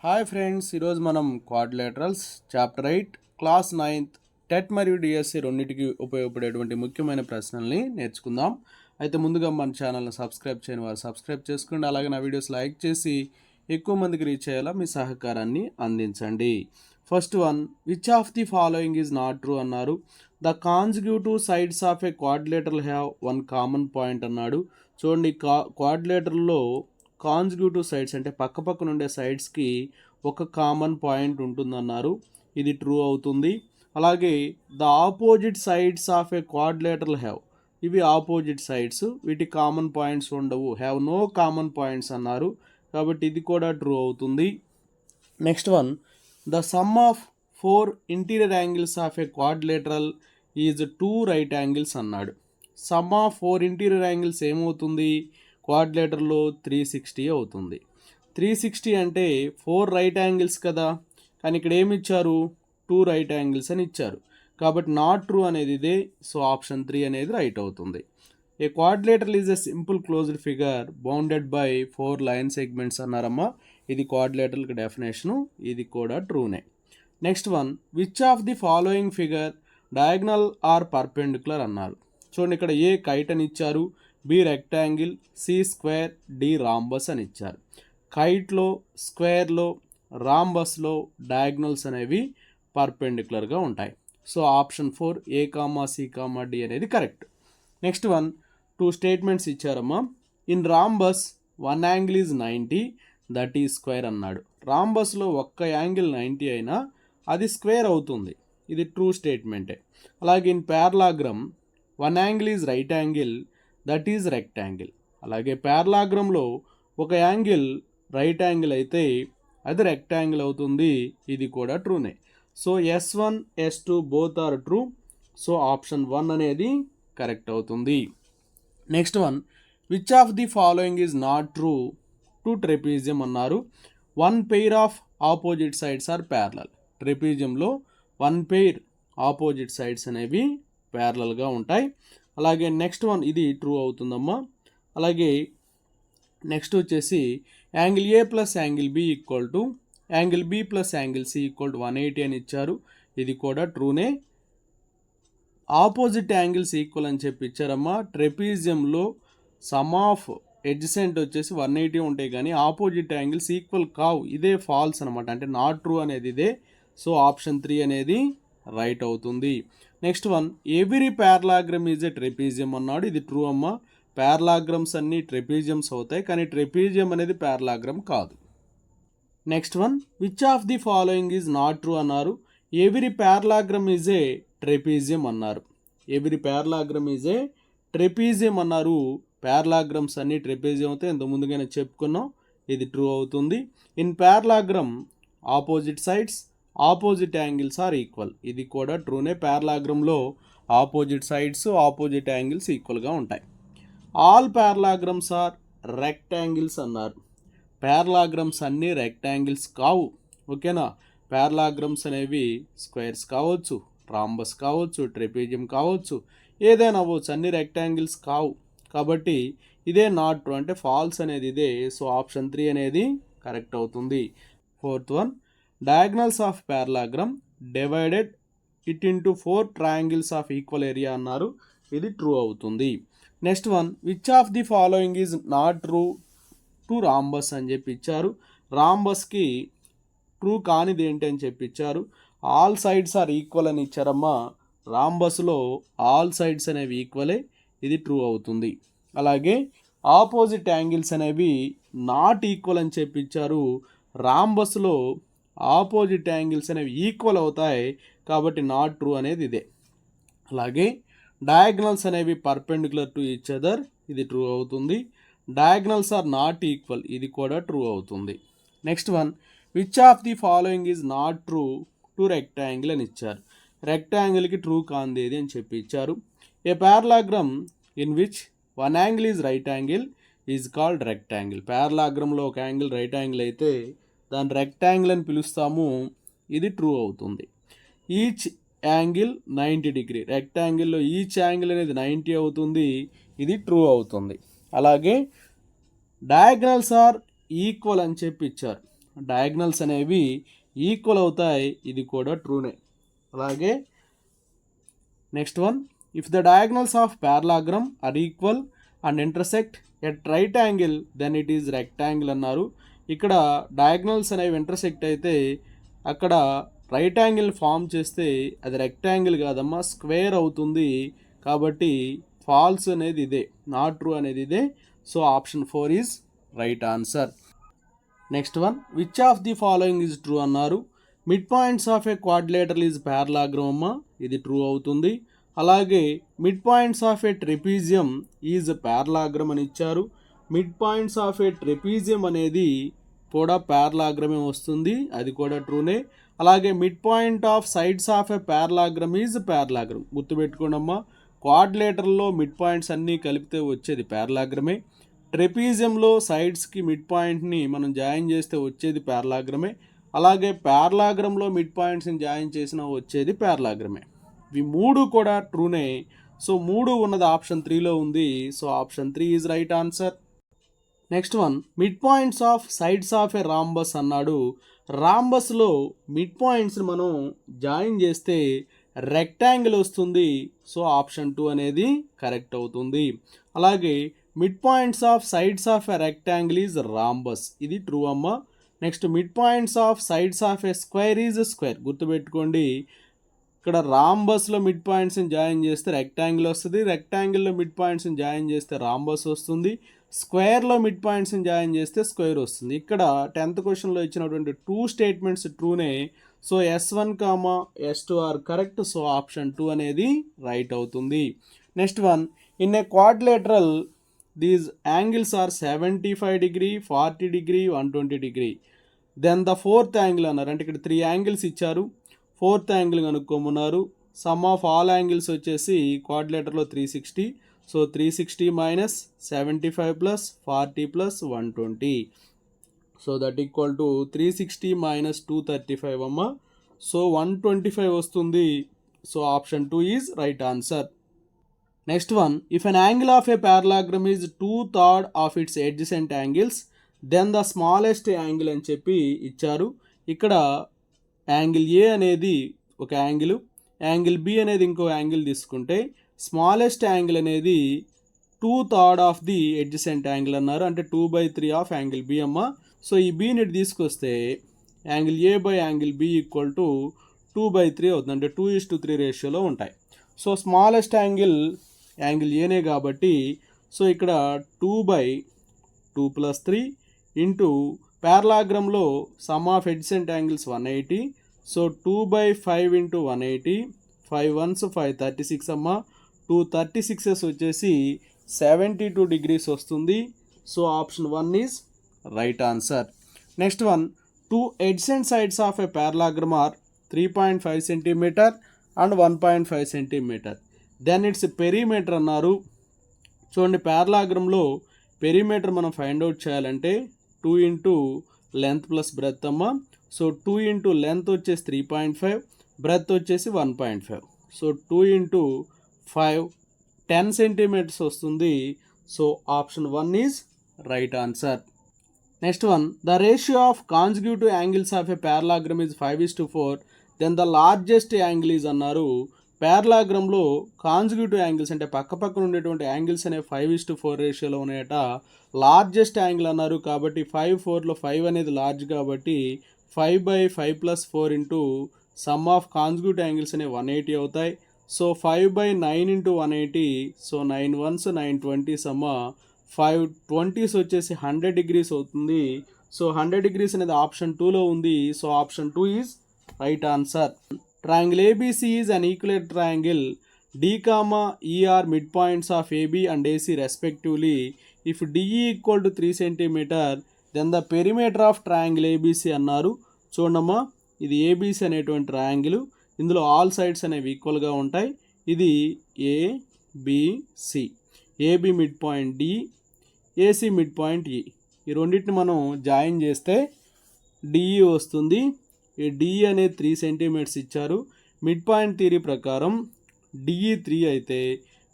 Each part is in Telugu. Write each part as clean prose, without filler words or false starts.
హాయ్ ఫ్రెండ్స్, ఈరోజు మనం quadrilaterals chapter 8 class 9th TET మరియు డిఎస్సి రెండింటికి ఉపయోగపడేటువంటి ముఖ్యమైన ప్రశ్నల్ని నేర్చుకుందాం. అయితే ముందుగా మన ఛానల్ని సబ్స్క్రైబ్ చేయని వారు సబ్స్క్రైబ్ చేసుకోండి. అలాగే నా వీడియోస్ లైక్ చేసి ఎక్కువ మందికి రీచ్ అయ్యేలా మీ సహకారాన్ని అందించండి. First one, which of the following is not true అన్నారు. The consecutive sides of a quadrilateral have one common point అన్నాడు. చూడండి, క్వాడ్రిలేటరల్లో కాన్సిక్యూటివ్ సైడ్స్ అంటే పక్కపక్కన ఉండే సైడ్స్కి ఒక కామన్ పాయింట్ ఉంటుందన్నారు. ఇది ట్రూ అవుతుంది. అలాగే the opposite sides of a quadrilateral have, ఇవి ఆపోజిట్ సైడ్స్, వీటి కామన్ పాయింట్స్ ఉండవు. హ్యావ్ నో కామన్ పాయింట్స్ అన్నారు, కాబట్టి ఇది కూడా ట్రూ అవుతుంది. Next one, the sum of 4 interior angles of a quadrilateral is 2 right angles అన్నాడు. సమ్ ఆఫ్ 4 ఇంటీరియర్ యాంగిల్స్ ఏమవుతుంది? క్వాడ్రిలేటర్లో 360 అవుతుంది. 360 అంటే 4 రైట్ యాంగిల్స్ కదా, కానీ ఇక్కడ ఏమి ఇచ్చారు? 2 రైట్ యాంగిల్స్ అని ఇచ్చారు, కాబట్టి నాట్ ట్రూ అనేది ఇదే. సో ఆప్షన్ 3 అనేది రైట్ అవుతుంది. A quadrilateral is a simple closed figure bounded by 4 line segments అన్నారమ్మా. ఇది క్వాడ్రిలేటరల్కి డెఫినేషను, ఇది కూడా ట్రూనే. Next one, which of the following figure diagonal are perpendicular అన్నారు. చూడండి, ఇక్కడ ఏ కైట్ అని ఇచ్చారు, B rectangle, C square, D rhombus అని ఇచ్చారు. కైట్లో, స్క్వేర్లో, రాంబస్లో డయాగ్నల్స్ అనేవి పర్పెండిక్యులర్గా ఉంటాయి. So option 4 A comma C comma D అనేది correct. Next one, 2 statements ఇచ్చారమ్మా. In rhombus 1 angle is 90, that is square అన్నాడు. రాంబస్లో ఒక్క యాంగిల్ 90 అయినా అది స్క్వేర్ అవుతుంది, ఇది ట్రూ స్టేట్మెంటే. అలాగే in parallelogram 1 angle is right angle, that is rectangle. అలాగే ప్యారలాగ్రంలో ఒక యాంగిల్ రైట్ యాంగిల్ అయితే అది రెక్టాంగిల్ అవుతుంది, ఇది కూడా ట్రూనే. So S1 S2 both are true. So option 1 అనేది కరెక్ట్ అవుతుంది. Next one, which of the following is not true to trapezium అన్నారు. 1 pair of opposite sides are parallel. ట్రెపీజియంలో 1 పెయిర్ ఆపోజిట్ సైడ్స్ అనేవి ప్యారలల్గా ఉంటాయి. అలాగే నెక్స్ట్ వన్, ఇది ట్రూ అవుతుందమ్మా. అలాగే నెక్స్ట్ వచ్చేసి angle A plus angle B equal to angle B plus angle C equal to 180 అని ఇచ్చారు, ఇది కూడా ట్రూనే. ఆపోజిట్ యాంగిల్స్ ఈక్వల్ అని చెప్పి ఇచ్చారమ్మా. ట్రెపీజియంలో సమ్ ఆఫ్ ఎడ్జసెంట్ వచ్చేసి 180 ఉంటాయి, కానీ ఆపోజిట్ యాంగిల్స్ ఈక్వల్ కావు, ఇదే ఫాల్స్ అనమాట, అంటే నాట్ ట్రూ అనేది ఇదే. సో ఆప్షన్ 3 అనేది రైట్ అవుతుంది. Next one, every parallelogram is a trapezium అన్నాడు, ఇది ట్రూ అమ్మా. ప్యారలాగ్రమ్స్ అన్నీ ట్రెపీజియమ్స్ అవుతాయి, కానీ ట్రెపీజియం అనేది ప్యారలాగ్రమ్ కాదు. Next one, which of the following is not true అన్నారు. Every parallelogram is a trapezium అన్నారు. Every parallelogram is a trapezium అన్నారు. ప్యారలాగ్రమ్స్ అన్నీ ట్రెపీజియం అవుతాయి, ఇంత ముందుగానే చెప్పుకున్నాం, ఇది ట్రూ అవుతుంది. In parallelogram opposite sides opposite angles are equal, ఇది కూడా ట్రూనే. ప్యారలాగ్రమ్లో ఆపోజిట్ సైడ్స్ ఆపోజిట్ యాంగిల్స్ ఈక్వల్గా ఉంటాయి. ఆల్ ప్యారలాగ్రమ్స్ ఆర్ రెక్టాంగిల్స్ అన్నారు. ప్యారలాగ్రమ్స్ అన్నీ రెక్టాంగిల్స్ కావు, ఓకేనా. ప్యారలాగ్రమ్స్ అనేవి స్క్వేర్స్ కావచ్చు, రాంబస్ కావచ్చు, ట్రెపీజియం కావచ్చు, ఏదైనా అవ్వచ్చు, అన్ని రెక్టాంగిల్స్ కావు. కాబట్టి ఇదే నాట్ ట్రూ, అంటే ఫాల్స్ అనేది ఇదే. సో ఆప్షన్ 3 అనేది కరెక్ట్ అవుతుంది. Fourth one, diagonals of parallelogram divided it into 4 triangles of equal area అన్నారు, ఇది ట్రూ అవుతుంది. Next one, which of the following is not true to rhombus అని చెప్పి ఇచ్చారు. రాంబస్కి ట్రూ కానిది ఏంటి అని చెప్పి ఇచ్చారు. ఆల్ సైడ్స్ ఆర్ ఈక్వల్ అని ఇచ్చారమ్మా. రాంబస్లో ఆల్ సైడ్స్ అనేవి ఈక్వలే, ఇది ట్రూ అవుతుంది. అలాగే ఆపోజిట్ యాంగిల్స్ అనేవి నాట్ ఈక్వల్ అని చెప్పి ఇచ్చారు. రాంబస్లో ఆపోజిట్ యాంగిల్స్ అనేవి ఈక్వల్ అవుతాయి, కాబట్టి నాట్ ట్రూ అనేది ఇదే. అలాగే డయాగ్నల్స్ అనేవి పర్పెండిక్యులర్ టు ఈచ్ అదర్, ఇది ట్రూ అవుతుంది. డయాగ్నల్స్ ఆర్ నాట్ ఈక్వల్, ఇది కూడా ట్రూ అవుతుంది. Next one, which of the following is not true to rectangle అని ఇచ్చారు. రెక్టాంగిల్కి ట్రూ కాందేది అని చెప్పి ఇచ్చారు. A parallelogram in which 1 angle is right angle is called rectangle. ప్యారలాగ్రంలో ఒక యాంగిల్ రైట్ యాంగిల్ అయితే దాన్ని రెక్టాంగిల్ అని పిలుస్తాము, ఇది ట్రూ అవుతుంది. ఈచ్ యాంగిల్ 90 డిగ్రీ, రెక్టాంగిల్లో ఈచ్ యాంగిల్ అనేది 90 అవుతుంది, ఇది ట్రూ అవుతుంది. అలాగే డయాగ్నల్స్ ఆర్ ఈక్వల్ అని చెప్పి ఇచ్చారు. డయాగ్నల్స్ అనేవి ఈక్వల్ అవుతాయి, ఇది కూడా ట్రూనే. అలాగే next one, if the diagonals of parallelogram are equal and intersect at right angle then it is rectangle అన్నారు. ఇక్కడ డయాగ్నల్స్ అనేవి ఇంటర్సెక్ట్ అయితే అక్కడ రైట్ యాంగిల్ ఫామ్ చేస్తే అది రెక్టాంగిల్ కాదమ్మా, స్క్వేర్ అవుతుంది. కాబట్టి ఫాల్స్ అనేది ఇదే, నాట్ ట్రూ అనేది ఇదే. So option 4 is right answer. Next one, which of the following is true అన్నారు. Mid points of a quadrilateral is parallelogram అమ్మ, ఇది ట్రూ అవుతుంది. అలాగే mid points of a trapezium is parallelogram అని ఇచ్చారు. Mid points of a trapezium అనేది కూడా ప్యారలాగ్రమే వస్తుంది, అది కూడా ట్రూనే. అలాగే mid point of sides of a parallelogram is parallelogram. గుర్తుపెట్టుకోండమ్మా, క్వాడ్రిలేటరల్లో మిడ్ పాయింట్స్ అన్నీ కలిపితే వచ్చేది ప్యారలాగ్రమే. ట్రెపీజియంలో సైడ్స్కి మిడ్ పాయింట్ని మనం జాయిన్ చేస్తే వచ్చేది ప్యారలాగ్రమే. అలాగే ప్యారలాగ్రమ్లో మిడ్ పాయింట్స్ని జాయిన్ చేసినా వచ్చేది ప్యారలాగ్రమే. ఇవి మూడు కూడా ట్రూనే. సో 3 ఉన్నది ఆప్షన్ 3లో ఉంది. So option 3 is right answer. Next one, mid points of sides of a rhombus అన్నాడు. రాంబస్లో మిడ్ పాయింట్స్ని మనం జాయిన్ చేస్తే రెక్టాంగిల్ వస్తుంది. సో ఆప్షన్ 2 అనేది కరెక్ట్ అవుతుంది. అలాగే mid points of sides of a rectangle is rhombus, ఇది ట్రూ అమ్మ. Next mid points of sides of a square is square. గుర్తుపెట్టుకోండి, ఇక్కడ రాంబస్లో మిడ్ పాయింట్స్ని జాయిన్ చేస్తే రెక్టాంగిల్ వస్తుంది, రెక్టాంగిల్లో మిడ్ పాయింట్స్ని జాయిన్ చేస్తే రాంబస్ వస్తుంది, స్క్వేర్లో మిడ్ పాయింట్స్ని జాయిన్ చేస్తే స్క్వేర్ వస్తుంది. ఇక్కడ 10th క్వశ్చన్లో ఇచ్చినటువంటి 2 స్టేట్మెంట్స్ ట్రూనే. So S1, S2 are correct. So option 2 అనేది రైట్ అవుతుంది. Next one, in A quadrilateral these angles are 75 degree, 40 degree, 120 degree. Then the 4th angle అన్నారు. అంటే ఇక్కడ 3 యాంగిల్స్ ఇచ్చారు, 4th యాంగిల్ కనుక్కోమన్నారు. సమ్ ఆఫ్ ఆల్ యాంగిల్స్ వచ్చేసి క్వాడ్రిలేటర్లో 360. So 360 minus 75 plus 40 plus 120. So that equal to 360 minus 235 అమ్మ. సో 125 వస్తుంది. So option 2 is right answer. Next one, if an angle of a parallelogram is 2/3 of its adjacent angles then the smallest angle అని చెప్పి ఇచ్చారు. ఇక్కడ యాంగిల్ ఏ అనేది ఒక యాంగిల్, యాంగిల్ బి అనేది ఇంకో యాంగిల్ తీసుకుంటే స్మాలెస్ట్ యాంగిల్ అనేది 2/3 ఆఫ్ ది అడ్జసెంట్ యాంగిల్ అన్నారు. అంటే 2/3 ఆఫ్ యాంగిల్ బి అమ్మ. సో ఈ బీని తీసుకొస్తే angle A by angle B equal to 2/3 అవుతుంది. అంటే 2:3 రేషియోలో ఉంటాయి. సో స్మాలెస్ట్ యాంగిల్ ఏనే కాబట్టి సో ఇక్కడ 2/2 + 3 ఇంటూ ప్యారలాగ్రమ్లో sum of adjacent angles 180. So 2/5 into 180, 5 1s 5 36 అమ్మ. 2 36s వచ్చేసి 72 degrees వస్తుంది. So option 1 is right answer. Next one, 2 adjacent sides of a parallelogram are 3.5 cm and 1.5 cm. Then its perimeter అన్నారు. చూడండి, ప్యారలాగ్రమ్లో పెరిమీటర్ మనం ఫైండ్ అవుట్ చేయాలంటే 2 ఇంటూ లెంత్ ప్లస్ బ్రెత్ అమ్మ. సో 2 ఇంటూ లెంత్ వచ్చేసి 3.5, బ్రెత్ వచ్చేసి 1.5. సో 2 ఇంటూ 5 10 centimeters వస్తుంది. So option 1 is right answer. Next one, the ratio of consecutive angles of a parallelogram is 5:4. Then the largest angle is అన్నారు. ప్యారలాగ్రమ్లో కాన్సిక్యూటివ్ యాంగిల్స్ అంటే పక్కపక్కన ఉండేటువంటి యాంగిల్స్ అనేవి 5:4 రేషియోలో ఉన్నాయట. లార్జెస్ట్ యాంగిల్ అన్నారు కాబట్టి 5 4లో 5 అనేది లార్జ్ కాబట్టి 5/5 + 4 into some of consecutive angles అనేవి 180 అవుతాయి. So 5/9 into 180. So 9 1s 9 20s అమ్మ. 5 20s వచ్చేసి 100 degrees అవుతుంది. సో 100 degrees అనేది ఆప్షన్ 2లో ఉంది. So option 2 is right answer. Triangle ABC is an equilateral triangle. D, E are midpoints of AB and AC respectively. If DE equal to 3 cm, then the perimeter of triangle ABC అన్నారు. చూడమ్మా, ఇది ABC అనేటువంటి ట్రయాంగిల్. ఇందులో ఆల్ సైడ్స్ అనేవి ఈక్వల్గా ఉంటాయి. ఇది ABC, AB mid point D, AC mid point E. ఈ రెండింటిని మనం జాయిన్ చేస్తే DE వస్తుంది. ఈ DE అనేది 3 centimeters ఇచ్చారు. మిడ్ పాయింట్ థియరీ ప్రకారం DE 3 అయితే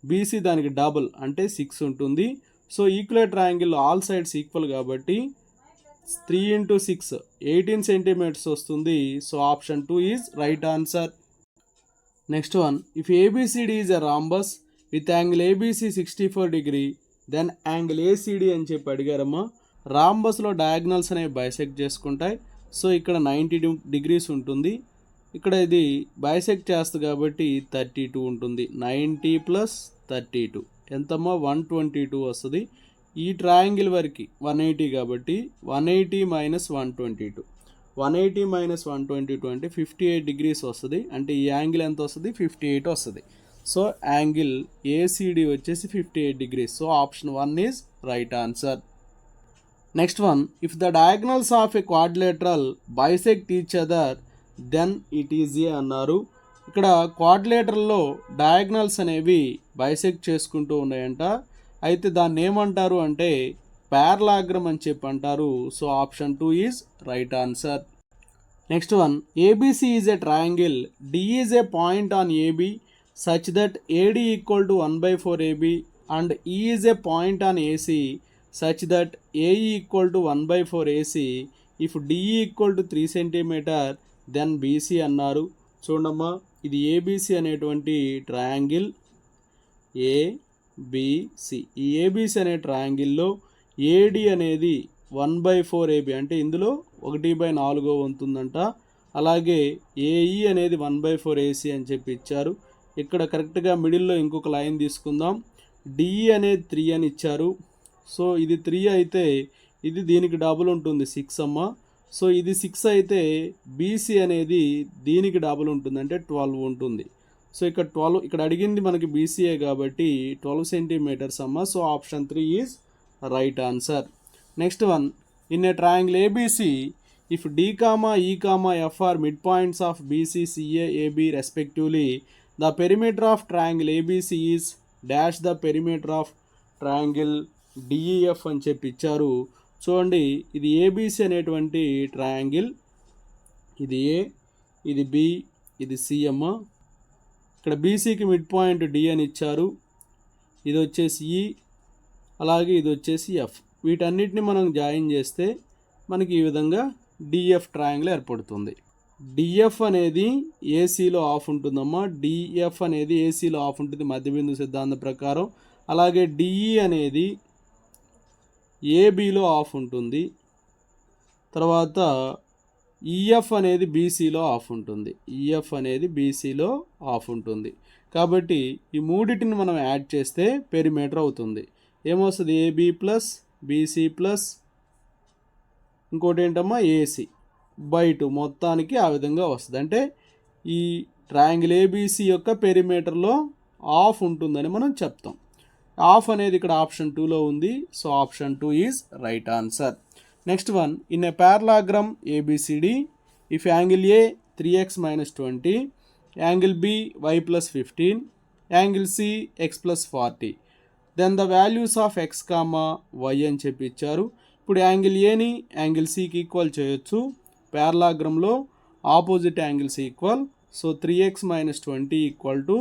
BC దానికి డబుల్ అంటే 6 ఉంటుంది. So equilateral triangle all sides equal కాబట్టి 3 into 6 18 సెంటీమీటర్స్ వస్తుంది. So option 2 is right answer. Next one, if ABCD is a rhombus with angle ABC 64 degree then angle ACD అని చెప్పి అడిగారమ్మా. రాంబస్లో డయాగ్నల్స్ అనేవి బైసెక్ట్ చేసుకుంటాయి. సో ఇక్కడ 90 డిగ్రీస్ ఉంటుంది. ఇక్కడ ఇది బైసెక్ట్ చేస్తుంది కాబట్టి 32 ఉంటుంది. 90 ప్లస్ 32 ఎంతమ్మా 122 వస్తుంది. ఈ ట్రయాంగిల్ వరకు 180 కాబట్టి 180 మైనస్ 122 180 మైనస్ 122 అంటే 58 డిగ్రీస్ వస్తుంది. అంటే ఈ యాంగిల్ ఎంత వస్తుంది 58 వస్తుంది. సో యాంగిల్ ఏసిడి వచ్చేసి 58 degrees. So option 1 is right answer. Next one, if the diagonals of a quadrilateral bisect each other then it is a అన్నారు. ఇక్కడ క్వాడ్రిలేటరల్లో డయాగ్నల్స్ అనేవి బైసెక్ట్ చేసుకుంటూ ఉన్నాయంట. అయితే దాన్ని ఏమంటారు అంటే పారలాగ్రమ్ అని చెప్పి అంటారు. So option 2 is right answer. Next one, ABC is a triangle D is a point on AB such that AD equal to 1/4 AB and E is a point on AC such that AE equal to 1/4 AC if DE equal to 3 centimetre then BC అన్నారు. చూడమ్మా, ఇది ఏబిసి అనేటువంటి ట్రయాంగిల్ ఏబిసి. ఈ ఏబిసి అనే ట్రయాంగిల్లో ఏడి అనేది 1/4 ఏబి అంటే ఇందులో 1/4 ఉంటుందంట. అలాగే ఏఈ అనేది 1/4 ఏసీ అని చెప్పి ఇచ్చారు. ఇక్కడ కరెక్ట్గా మిడిల్లో ఇంకొక లైన్ తీసుకుందాం. డిఈ అనేది 3 అని ఇచ్చారు. సో ఇది 3 అయితే ఇది దీనికి డబుల్ ఉంటుంది 6 అమ్మ. సో ఇది 6 అయితే బీసీ అనేది దీనికి డబుల్ ఉంటుంది అంటే 12 ఉంటుంది. సో ఇక్కడ 12 ఇక్కడ అడిగింది మనకి బీసీఏ కాబట్టి 12 సెంటీమీటర్స్ అమ్మ. So option 3 is right answer. Next one, in a triangle ABC if D comma E comma F are mid points of BC CA AB respectively the perimeter of triangle ABC is dash the perimeter of triangle DEF అని చెప్పి ఇచ్చారు. చూడండి, ఇది ఏబిసి అనేటువంటి ట్రయాంగిల్. ఇది ఏ, ఇది బి, ఇది సిఎమ్. ఇక్కడ బీసీకి మిడ్ పాయింట్ డి అని ఇచ్చారు. ఇది వచ్చేసి ఈ, అలాగే ఇది వచ్చేసి ఎఫ్. వీటన్నిటిని మనం జాయిన్ చేస్తే మనకి ఈ విధంగా డిఎఫ్ ట్రయాంగిల్ ఏర్పడుతుంది. డిఎఫ్ అనేది ఏసీలో ఆఫ్ ఉంటుందమ్మా. డిఎఫ్ అనేది ఏసీలో ఆఫ్ ఉంటుంది మధ్యబిందు సిద్ధాంతం ప్రకారం. అలాగే డిఈ అనేది ఏబిలో ఆఫ్ ఉంటుంది. తర్వాత ఈఎఫ్ అనేది బీసీలో ఆఫ్ ఉంటుంది. ఈఎఫ్ అనేది బీసీలో ఆఫ్ ఉంటుంది. కాబట్టి ఈ మూడింటిని మనం యాడ్ చేస్తే పెరిమీటర్ అవుతుంది. ఏమొస్తుంది, ఏబి ప్లస్ బీసీ ప్లస్ ఇంకోటి ఏంటమ్మా ఏసీ బై 2 మొత్తానికి ఆ విధంగా వస్తుంది. అంటే ఈ ట్రయాంగిల్ ఏబిసి యొక్క పెరిమీటర్లో ఆఫ్ ఉంటుందని మనం చెప్తాం. ఆఫ్ అనేది ఇక్కడ ఆప్షన్ 2లో ఉంది. So option 2 is right answer. Next one, in a parallelogram ABCD if angle A 3x - 20, angle B y + 15, angle C x + 40 then the values of x comma y అని చెప్పి ఇచ్చారు. ఇప్పుడు యాంగిల్ ఏని యాంగిల్ సికి ఈక్వల్ చేయొచ్చు. పారలాగ్రమ్లో opposite angles equal. So 3x - 20 =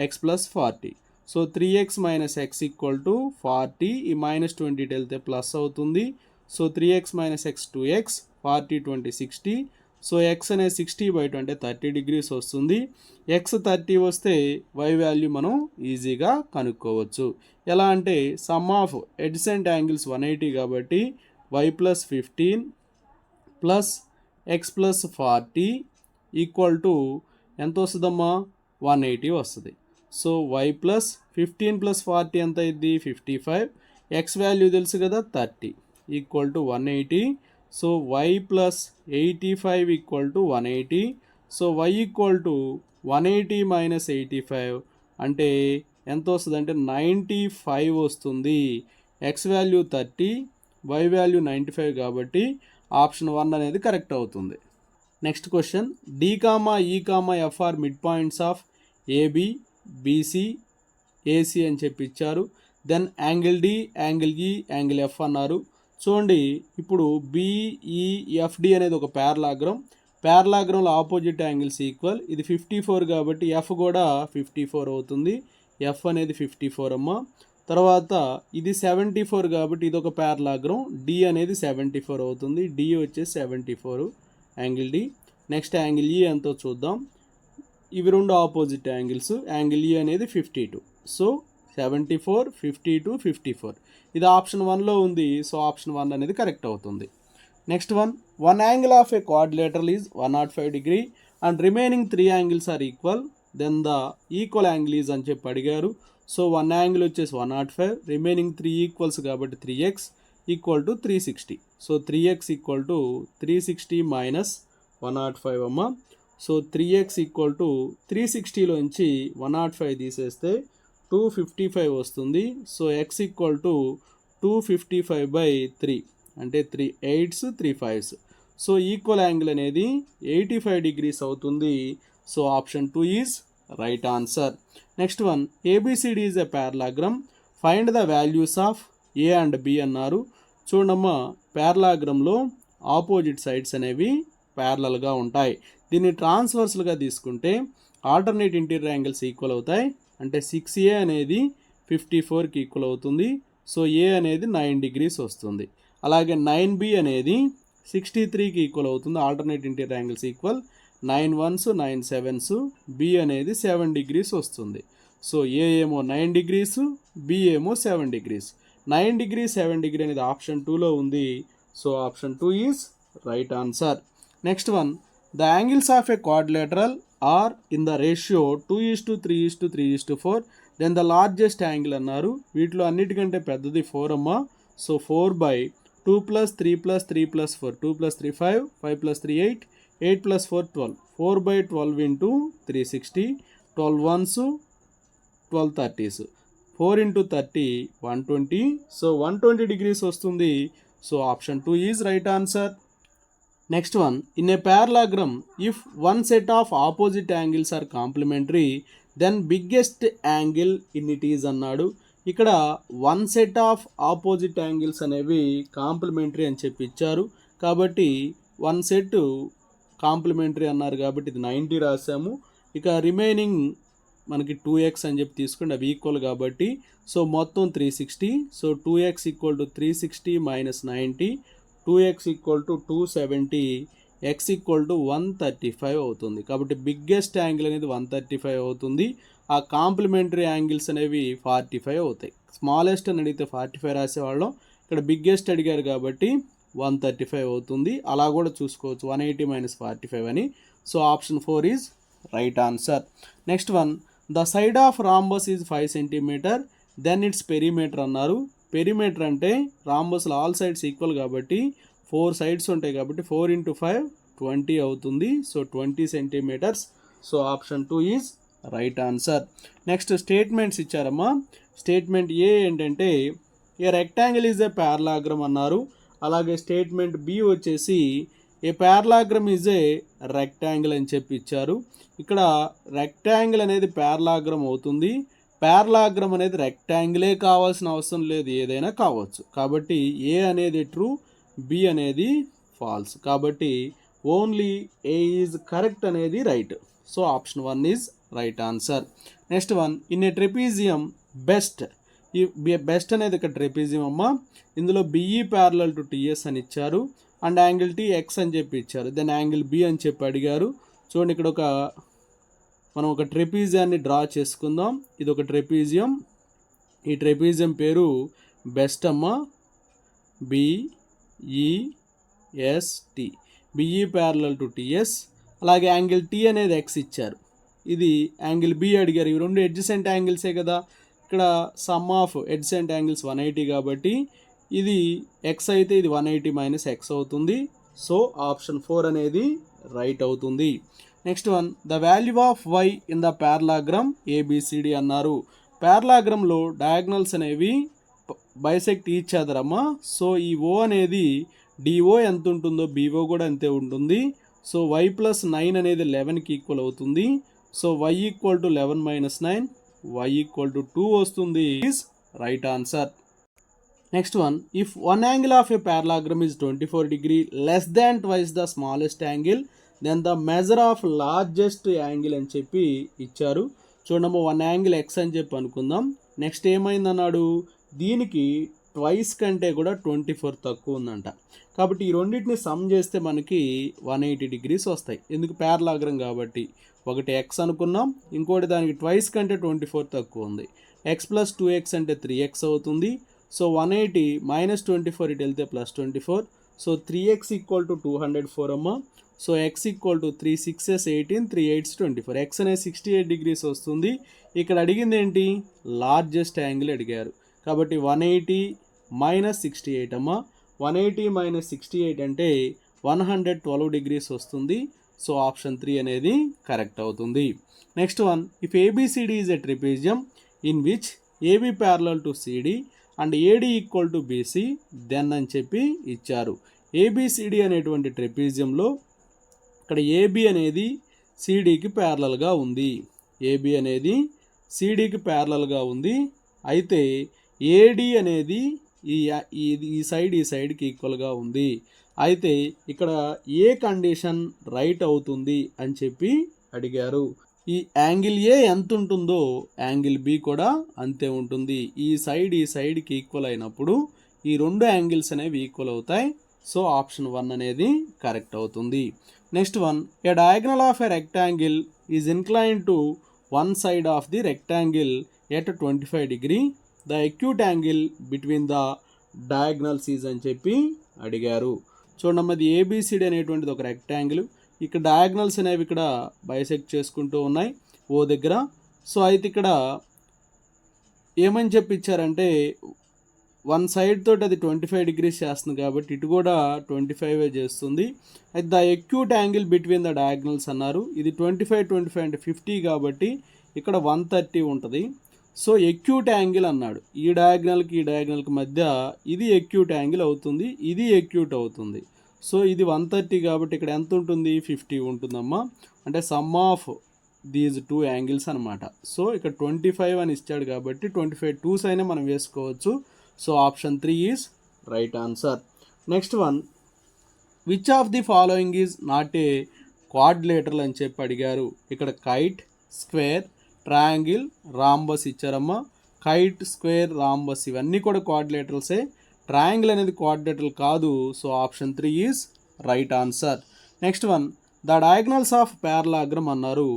x + 40. So 3x - x = 40. ఈ -20 వెళ్తే ప్లస్ అవుతుంది. So 3x - x 2x, 40 20 60. So x అనేది 60/2 అంటే 30 డిగ్రీస్ వస్తుంది. x 30 వస్తే y వాల్యూ మనం ఈజీగా కనుక్కోవచ్చు. ఎలా అంటే సమ్ ఆఫ్ ఎడ్జసెంట్ యాంగిల్స్ 180 కాబట్టి y + 15 ప్లస్ x + 40 = ఎంత వస్తుందమ్మా 180 వస్తుంది. సో y + 15 + 40 ఎంత అయింది 55. x వాల్యూ తెలుసు కదా 30 = 180. So y + 85 = 180. సో y = 180 - 85 అంటే ఎంత వస్తుంది అంటే 95 వస్తుంది. x వాల్యూ 30, y వాల్యూ 95 కాబట్టి ఆప్షన్ 1 అనేది కరెక్ట్ అవుతుంది. Next question, D comma E comma F are mid points of AB BC AC అని చెప్పి ఇచ్చారు. Then angle D angle E angle F అన్నారు. చూడండి, ఇప్పుడు బిఈఎఫ్డి అనేది ఒక పారలాగ్రమ్. పారలాగ్రమ్లో ఆపోజిట్ యాంగిల్స్ ఈక్వల్. ఇది 54 కాబట్టి ఎఫ్ కూడా 54 అవుతుంది. ఎఫ్ అనేది 54 అమ్మ. తర్వాత ఇది 74 కాబట్టి ఇది ఒక పారలాగ్రం, డి అనేది 74 అవుతుంది, డి వచ్చేసి 74 యాంగిల్ డి. నెక్స్ట్ యాంగిల్ ఈ ఎంతో చూద్దాం. ఇవి రెండు ఆపోజిట్ యాంగిల్స్, యాంగిల్ ఈ అనేది 52. సో 74, 52, 54 ఇది ఆప్షన్ 1లో ఉంది. సో ఆప్షన్ 1 అనేది కరెక్ట్ అవుతుంది. Next one angle of a quadrilateral is 105 degree and remaining 3 angles are equal, then the equal angle is అని చెప్పి అడిగారు. సో వన్ యాంగిల్ వచ్చేసి 105, రిమైనింగ్ 3 ఈక్వల్స్ కాబట్టి 3x equal to 360. So 3x equal to 360 minus 105 అమ్మ. సో 3x ఈక్వల్ టు 360లోంచి 105 తీసేస్తే 255 వస్తుంది. సో x ఈక్వల్ టు 255/3 అంటే 3 8s 3 5s. So equal angle అనేది 85 డిగ్రీస్ అవుతుంది. So option 2 is right answer. Next ABCD is a parallelogram, find the values of a and b అన్నారు. చూడమ్మా, పారలాగ్రంలో ఆపోజిట్ సైడ్స్ అనేవి ప్యారలల్గా ఉంటాయి. దీన్ని ట్రాన్స్వర్స్లుగా తీసుకుంటే ఆల్టర్నేట్ ఇంటీరియర్ యాంగిల్స్ ఈక్వల్ అవుతాయి. అంటే 6A అనేది 54కి ఈక్వల్ అవుతుంది. సో ఏ అనేది 9 డిగ్రీస్ వస్తుంది. అలాగే 9B అనేది 63కి ఈక్వల్ అవుతుంది. Alternate interior angles equal, 9 1s 9 7s, B అనేది 7 డిగ్రీస్ వస్తుంది. సో ఏ ఏమో 9 డిగ్రీస్, బి ఏమో 7 డిగ్రీస్. 9 డిగ్రీ 7 డిగ్రీ అనేది ఆప్షన్ 2లో ఉంది. So option 2 is right answer. Next the angles of a quadrilateral are in the ratio 2:3:3:4, then the largest angle అన్నారు. వీటిలో అన్నిటికంటే పెద్దది 4 అమ్మ. సో 4/2 + 3 + 3 + 4, 2 + 3 5, 5 + 3 8, 8 + 4 12, 4/12 into 360, 12 1s 12 30s, 4 into 30 120. So 120 degrees వస్తుంది. So option 2 is right answer. Next in a parallelogram if one set of opposite angles are complementary then biggest angle in it is అన్నాడు. ఇక్కడ one set of opposite angles అనేవి కాంప్లిమెంటరీ అని చెప్పి ఇచ్చారు. కాబట్టి వన్ సెట్ కాంప్లిమెంటరీ అన్నారు కాబట్టి ఇది 90 రాసాము. ఇక రిమైనింగ్ మనకి 2x అని చెప్పి తీసుకుంటే అవి ఈక్వల్ కాబట్టి సో మొత్తం 360. So 2x equal to 360 minus 90, 2x equal to 270, x equal to 135 అవుతుంది. కాబట్టి బిగ్గెస్ట్ యాంగిల్ అనేది 135 అవుతుంది. ఆ కాంప్లిమెంటరీ యాంగిల్స్ అనేవి 45 అవుతాయి. స్మాలెస్ట్ అని అడిగితే 45 రాసేవాళ్ళం, ఇక్కడ బిగ్గెస్ట్ అడిగారు కాబట్టి 135 అవుతుంది. అలా కూడా చూసుకోవచ్చు, 180 మైనస్ 45 అని. So option 4 is right answer. Next the side of rhombus is 5 centimetre then its perimeter అన్నారు. పెరిమీటర్ అంటే రాంబస్లో ఆల్ సైడ్స్ ఈక్వల్ కాబట్టి 4 సైడ్స్ ఉంటాయి కాబట్టి 4 into 5 20 అవుతుంది. So 20 centimetres. So option 2 is right answer. Next statements ఇచ్చారమ్మా. స్టేట్మెంట్ ఏ ఏంటంటే ఏ రెక్టాంగిల్ ఈజ్ ఏ పారలాగ్రమ్ అన్నారు. అలాగే స్టేట్మెంట్ బి వచ్చేసి ఏ పారలాగ్రమ్ ఈజ్ ఏ రెక్టాంగిల్ అని చెప్పి ఇచ్చారు. ఇక్కడ రెక్టాంగిల్ అనేది పారలాగ్రమ్ అవుతుంది. పారలాగ్రమ్ అనేది రెక్టాంగిలే కావాల్సిన అవసరం లేదు, ఏదైనా కావచ్చు. కాబట్టి ఏ అనేది ట్రూ, బి అనేది ఫాల్స్. కాబట్టి ఓన్లీ ఏ ఈజ్ కరెక్ట్ అనేది right. So option 1 is right answer. Next in A trapezium best, ఈ బెస్ట్ అనేది ఇక్కడ ట్రెపీజియం అమ్మ. ఇందులో బిఈ ప్యారలల్ టు టిఎస్ అని ఇచ్చారు అండ్ యాంగిల్ టీ ఎక్స్ అని చెప్పి ఇచ్చారు. దెన్ యాంగిల్ బి అని చెప్పి అడిగారు. చూడండి, ఇక్కడ మనం ఒక ట్రెపీజియాన్ని డ్రా చేసుకుందాం. ఇది ఒక ట్రెపీజియం. ఈ ట్రెపీజియం పేరు బెస్ట్ అమ్మ, బిఈఎస్టి, బిఈ ప్యారలల్ టు టిఎస్. అలాగే యాంగిల్ టీ అనేది ఎక్స్ ఇచ్చారు, ఇది యాంగిల్ బి అడిగారు. ఇవి రెండు ఎడ్జసెంట్ యాంగిల్సే కదా. ఇక్కడ సమ్ ఆఫ్ ఎడ్జసెంట్ యాంగిల్స్ 180 కాబట్టి ఇది ఎక్స్ అయితే ఇది 180 మైనస్ ఎక్స్ అవుతుంది. సో ఆప్షన్ 4 అనేది రైట్ అవుతుంది. Next the value of y in the parallelogram ABCD అన్నారు. పారలాగ్రమ్లో డయాగ్నల్స్ అనేవి బైసెక్ట్ ఈచ్ అదర్ అమ్మా. సో ఈ ఓ అనేది డిఓ ఎంత ఉంటుందో బిఓ కూడా అంతే ఉంటుంది. సో వై ప్లస్ 9 అనేది 11కి ఈక్వల్ అవుతుంది. సో y equal to 11 minus 9, y equal to 2 వస్తుంది. Is right answer. Next if one angle of a parallelogram is 24 degree less than twice the smallest angle then the measure of largest angle అని చెప్పి ఇచ్చారు. చూడమ్మా, వన్ యాంగిల్ ఎక్స్ అని చెప్పి అనుకుందాం. నెక్స్ట్ ఏమైందన్నాడు, దీనికి ట్వైస్ కంటే కూడా 24 తక్కువ ఉందంట. కాబట్టి ఈ రెండింటిని సమ్ చేస్తే మనకి 180 డిగ్రీస్ వస్తాయి. ఎందుకు, ప్యారలాగ్రం కాబట్టి. ఒకటి ఎక్స్ అనుకున్నాం, ఇంకోటి దానికి ట్వైస్ కంటే 24 తక్కువ ఉంది. ఎక్స్ ప్లస్ 2x అంటే 3x అవుతుంది. సో 180 మైనస్ 24 ఇటు వెళ్తే plus 24. So 3x equal to 204 అమ్మ. So x equal to 3 6s 18 3 8s 24. x అనేది 68 డిగ్రీస్ వస్తుంది. ఇక్కడ అడిగింది ఏంటి, లార్జెస్ట్ యాంగిల్ అడిగారు. కాబట్టి 180 మైనస్ 68 అమ్మ. 180 మైనస్ 68 అంటే 112 డిగ్రీస్ వస్తుంది. సో ఆప్షన్ 3 అనేది కరెక్ట్ అవుతుంది. Next one, if ABCD is a trapezium in which AB parallel to CD and AD equal to BC then అని చెప్పి ఇచ్చారు. ఏబిసిడి అనేటువంటి ట్రెపీజియంలో ఇక్కడ ఏబి అనేది సిడికి ప్యారలల్గా ఉంది. ఏబి అనేది సిడికి ప్యారలల్గా ఉంది. అయితే ఏడి అనేది ఈ సైడ్కి ఈక్వల్గా ఉంది. అయితే ఇక్కడ ఏ కండిషన్ రైట్ అవుతుంది అని చెప్పి అడిగారు. ఈ యాంగిల్ ఏ ఎంత ఉంటుందో యాంగిల్ బి కూడా అంతే ఉంటుంది. ఈ సైడ్కి ఈక్వల్ అయినప్పుడు ఈ రెండు యాంగిల్స్ అనేవి ఈక్వల్ అవుతాయి. సో ఆప్షన్ 1 అనేది కరెక్ట్ అవుతుంది. Next one, A diagonal of a rectangle is incline to one side of the rectangle at 25 degree. The acute angle between the diagonals is అని చెప్పి అడిగారు. చూడమ్మా, అది ఏబిసిడి అనేటువంటిది ఒక రెక్టాంగిల్. ఇక్కడ డయాగ్నల్స్ అనేవి ఇక్కడ బైసెక్ట్ చేసుకుంటూ ఉన్నాయి ఓ దగ్గర. సో అయితే ఇక్కడ ఏమని చెప్పి ఇచ్చారంటే వన్ సైడ్ తోటి అది 25 డిగ్రీస్ చేస్తుంది కాబట్టి ఇటు కూడా 25 చేస్తుంది. అయితే the acute angle between the diagonals అన్నారు. ఇది 25 అంటే 50 కాబట్టి ఇక్కడ 130 ఉంటుంది. సో అక్యూట్ యాంగిల్ అన్నాడు. ఈ డయాగ్నల్కి మధ్య ఇది అక్యూట్ యాంగిల్ అవుతుంది, ఇది అక్యూట్ అవుతుంది. సో ఇది 130 కాబట్టి ఇక్కడ ఎంత ఉంటుంది, 50 ఉంటుందమ్మా. అంటే some of these two angles అనమాట. సో ఇక్కడ 25 అని ఇచ్చాడు కాబట్టి 25 2s అయినా మనం వేసుకోవచ్చు. So option 3 is right answer. Next one, which of the following is not a quadrilateral అని చెప్పి అడిగారు. ఇక్కడ కైట్, స్క్వేర్, ట్రయాంగిల్, రాంబస్ ఇచ్చారమ్మా. కైట్, స్క్వేర్, రాంబస్ ఇవన్నీ కూడా క్వాడ్రిలేటరల్సే. ట్రయాంగిల్ అనేది క్వాడ్రిలేటరల్ కాదు. So option 3 is right answer. Next one, the diagonals of parallelogram అన్నారు.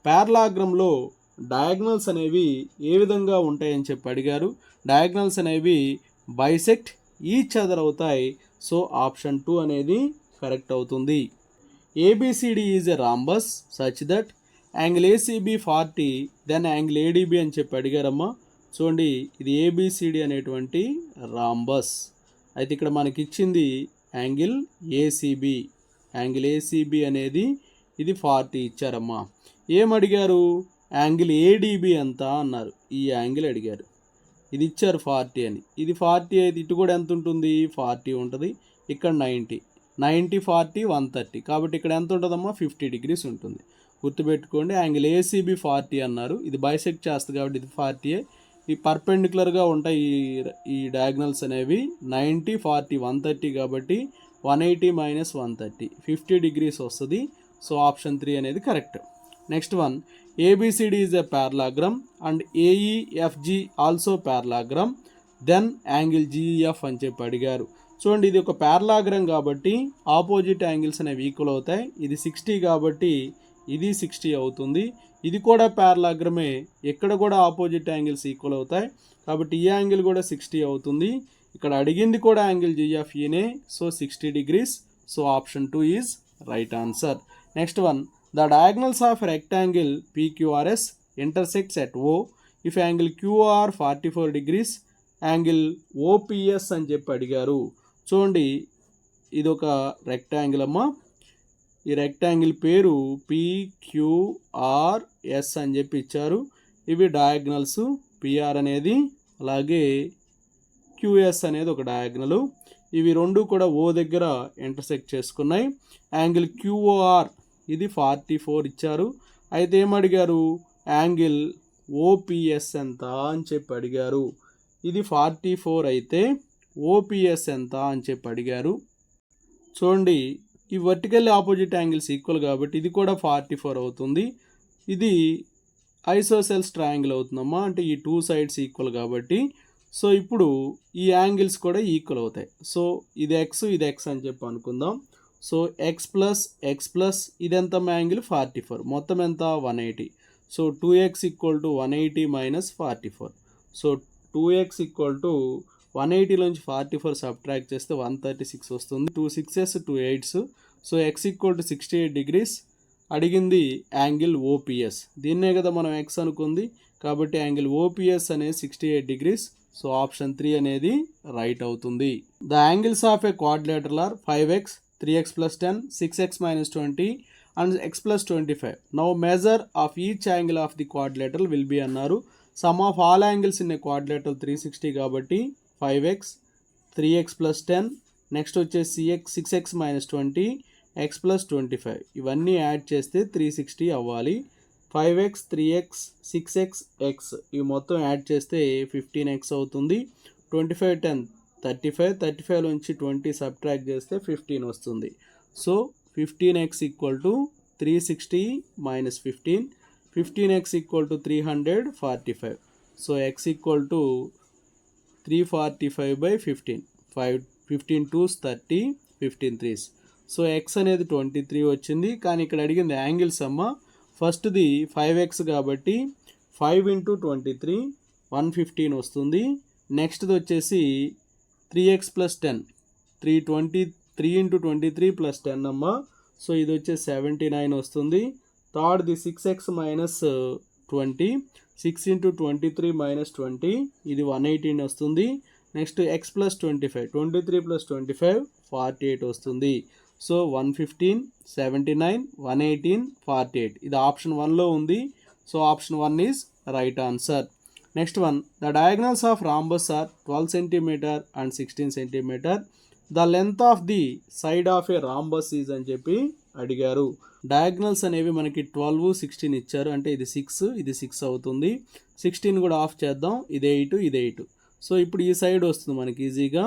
ప్యారలాగ్రంలో డయాగ్నల్స్ అనేవి ఏ విధంగా ఉంటాయని చెప్పి అడిగారు. డయాగ్నల్స్ అనేవి బైసెక్ట్ ఈచ్ అదర్ అవుతాయి. సో ఆప్షన్ 2 అనేది కరెక్ట్ అవుతుంది. ABCD is a rhombus such that angle ACB 40 then angle ADB అని చెప్పి అడిగారమ్మా. చూడండి, ఇది ఏబిసిడి అనేటువంటి రాంబస్. అయితే ఇక్కడ మనకి ఇచ్చింది యాంగిల్ ఏసీబీ. యాంగిల్ ఏసీబీ అనేది ఇది 40 ఇచ్చారమ్మా. ఏమడిగారు, యాంగిల్ ఏడిబి ఎంత అన్నారు. ఈ యాంగిల్ అడిగారు. ఇది ఇచ్చారు 40 అని. ఇది 40 అయితే ఇటు కూడా ఎంత ఉంటుంది, 40 ఉంటుంది. ఇక్కడ 90 40 130 కాబట్టి ఇక్కడ ఎంత ఉంటుందమ్మా, 50 డిగ్రీస్ ఉంటుంది. గుర్తుపెట్టుకోండి, యాంగిల్ ఏసీబీ 40 అన్నారు. ఇది బైసెక్ట్ చేస్తుంది కాబట్టి ఇది 40. ఈ పర్పెండిక్యులర్గా ఉంటాయి ఈ డయాగ్నల్స్ అనేవి. 90 40 130 కాబట్టి 180 మైనస్ 130 50 డిగ్రీస్ వస్తుంది. సో ఆప్షన్ 3 అనేది correct. Next one, ABCD is a parallelogram and AEFG also parallelogram then angle GEF అని చెప్పి అడిగారు. చూడండి, ఇది ఒక ప్యారలాగ్రమ్ కాబట్టి ఆపోజిట్ యాంగిల్స్ అనేవి ఈక్వల్ అవుతాయి. ఇది 60 కాబట్టి ఇది 60 అవుతుంది. ఇది కూడా ప్యారలాగ్రమే, ఇక్కడ కూడా ఆపోజిట్ యాంగిల్స్ ఈక్వల్ అవుతాయి కాబట్టి ఈ యాంగిల్ కూడా 60 అవుతుంది. ఇక్కడ అడిగింది కూడా యాంగిల్ జిఎఫ్ఈనే. So 60 degrees. So option 2 is right answer. Next one, the diagonals of rectangle PQRS intersects at O if angle QR 44 degrees angle OPS అని చెప్పి అడిగారు. చూడండి, ఇది ఒక రెక్టాంగిల్ అమ్మా. ఈ రెక్టాంగిల్ పేరు PQRS అని చెప్పి ఇచ్చారు. ఇవి డయాగ్నల్స్. PR అనేది అలాగే QS అనేది ఒక డయాగ్నల్. ఇవి రెండు కూడా O దగ్గర ఇంటర్సెక్ట్ చేసుకున్నాయి. యాంగిల్ QOR ఇది 44 ఇచ్చారు. అయితే ఏమడిగారు, యాంగిల్ OPS ఎంత అని చెప్పి అడిగారు. ఇది 44 అయితే OPS ఎంత అని చెప్పి అడిగారు. చూడండి, ఈ వర్టికల్ ఆపోజిట్ యాంగిల్స్ ఈక్వల్ కాబట్టి ఇది కూడా 44 అవుతుంది. ఇది ఐసోసెల్స్ ట్రయాంగిల్ అవుతుందమ్మా, అంటే ఈ 2 సైడ్స్ ఈక్వల్ కాబట్టి. సో ఇప్పుడు ఈ యాంగిల్స్ కూడా ఈక్వల్ అవుతాయి. సో ఇది ఎక్స్ అని చెప్పి అనుకుందాం. సో ఎక్స్ ప్లస్ ఇదెంత యాంగిల్ 44, మొత్తం ఎంత 180. So 2x equal to 180 minus 44. So 2x equal to 180లోంచి 44 సబ్ట్రాక్ట్ చేస్తే 136 వస్తుంది. 2 6s 2 8s. So x equal to 68 degrees. అడిగింది యాంగిల్ ఓపీఎస్, దీన్నే కదా మనం ఎక్స్ అనుకుంది, కాబట్టి యాంగిల్ ఓపీఎస్ అనేది 68 డిగ్రీస్. సో ఆప్షన్ 3 అనేది రైట్ అవుతుంది. The angles of a quadrilateral are 5x, 3x plus 10, 6x minus 20 and x plus 25. Now measure of each angle of the quadrilateral will be అన్నారు. Sum of all angles in a quadrilateral 360 కాబట్టి 5x, 3x plus 10, నెక్స్ట్ వచ్చేసి 6x minus 20, x plus 25. ఇవన్నీ యాడ్ చేస్తే 360 అవ్వాలి. 5x, 3x, 6x, x ఇవి మొత్తం యాడ్ చేస్తే 15x అవుతుంది. 25 10 35 నుంచి 20 సబ్ట్రాక్ట్ చేస్తే 15 వస్తుంది. So 15x equal to 360 minus 15, 15x equal to 345. So x equal to 345/15, 15 2s 30, 15 3s. So x అనేది 23 వచ్చింది, కానీ ఇక్కడ అడిగింది యాంగిల్స్ అమ్మ. ఫస్ట్ది 5x కాబట్టి 5 × 23 115 వస్తుంది. నెక్స్ట్ది వచ్చేసి 3x plus 10, 3 × 23 plus 10 అమ్మ. సో ఇది వచ్చేసి 79 వస్తుంది. థర్డ్ది 6x minus 20, 6 × 23 minus 20, ఇది 118 వస్తుంది. నెక్స్ట్ x plus 25, 23 plus 25 48 వస్తుంది. సో 115, 79, 118, 48 ఇది ఆప్షన్ 1లో ఉంది. So option 1 is right answer. Next one, the diagonals of rhombus are 12 centimetre and 16 centimetre. The length of the side of a rhombus is అని చెప్పి అడిగారు. డయాగ్నల్స్ అనేవి మనకి 12, 16 ఇచ్చారు, అంటే ఇది 6, ఇది 6 అవుతుంది. 16 కూడా ఆఫ్ చేద్దాం, ఇది 8, ఇది 8. సో ఇప్పుడు ఈ సైడ్ వస్తుంది మనకి ఈజీగా.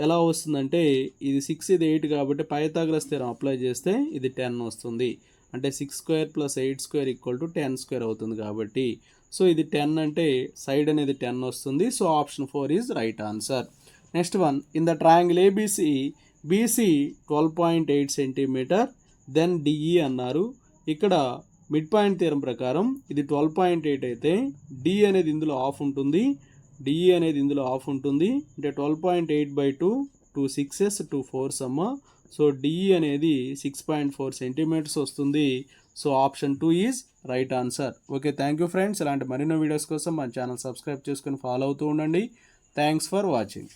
ఎలా వస్తుందంటే ఇది 6, ఇది 8 కాబట్టి పైథాగరస్ థియరం అప్లై చేస్తే ఇది 10 వస్తుంది. అంటే 6² + 8² = 10² అవుతుంది కాబట్టి. సో ఇది 10 అంటే సైడ్ అనేది 10 వస్తుంది. So option 4 is right answer. Next one, in the triangle ABC BC 12.8 centimetre then DE అన్నారు. ఇక్కడ మిడ్ పాయింట్ థియరం ప్రకారం ఇది 12.8 అయితే డి అనేది ఇందులో ఆఫ్ ఉంటుంది, డిఈ అనేది ఇందులో ఆఫ్ ఉంటుంది. అంటే 12.8/2, 2 6s 2 4s అమ్మ. సో డిఈ అనేది 6.4 సెంటీమీటర్స్ వస్తుంది. So option 2 is right answer. Okay, thank you friends. ఇలాంటి మరిన్నో వీడియోస్ కోసం మన ఛానల్ సబ్స్క్రైబ్ చేసుకొని ఫాలో అవుతూ ఉండండి. Thanks for watching.